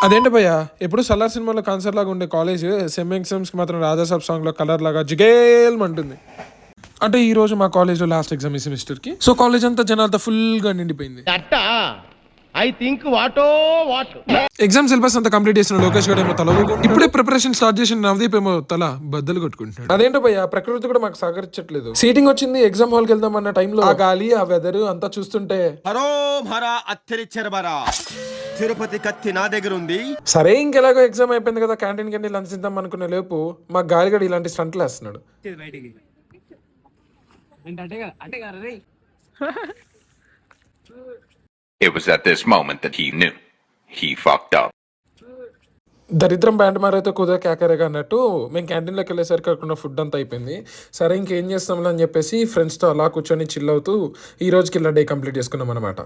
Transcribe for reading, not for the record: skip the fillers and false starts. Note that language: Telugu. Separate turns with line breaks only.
అదేంటి భయ్య ఎప్పుడు సలార్ సినిమాలో కాన్సర్ట్ లాగా ఉండే కాలేజ్ సెమ్ ఎగ్జామ్స్ కి మాత్రం రాజాసాబ్ సాంగ్ లో కలర్ లాగా జిగేల్మంటుంది. అంటే ఈ రోజు మా కాలేజ్ లో లాస్ట్ ఎగ్జామ్ ఈ సెమిస్టర్ కి. సో కాలేజ్ అంతా జనాలతో ఫుల్ గా నిండిపోయింది. ఎగ్జామ్ సిలబస్ అంతా కంప్లీట్ చేసిన లోకేష్ గారు ఏమో తల ఇప్పుడే ప్రిపరేషన్ స్టార్ట్ చేసిన నవదీప్ ఏమో తల బద్దలు కొట్టుకుంటున్నాడు. అదేంటో భయ్య ప్రకృతి కూడా మాకు సహకరించట్లేదు. సీటింగ్ వచ్చింది, ఎగ్జామ్ హాల్కి వెళ్దాం అన్న టైంలో ఆ గాలి ఆ వెదర్ అంతా చూస్తుంటే
తిరుపతి కత్తి నా దగ్గర ఉంది.
సరే ఇంకెలాగో ఎగ్జామ్ అయిపోయింది కదా, క్యాంటీన్కి వెళ్ళి లంచ్ తిందాం అనుకునే లేపు మా గాలిగడ ఇలాంటి స్టంట్లు వేస్తున్నాడు.
It was at this moment that he knew he fucked up.
దరిద్రం బ్యాండ్ మారైతే కుదా క్యాకరేగా అన్నట్టు మేము క్యాంటీన్లోకి వెళ్ళేసరికి అక్కడ ఫుడ్ అంతా అయిపోయింది. సరే ఇంకేం చేస్తాంలే అని చెప్పేసి ఫ్రెండ్స్తో అలా కూర్చొని చిల్ అవుతూ ఈ రోజుకి ఇలా డే కంప్లీట్ చేసుకున్నాం అనమాట.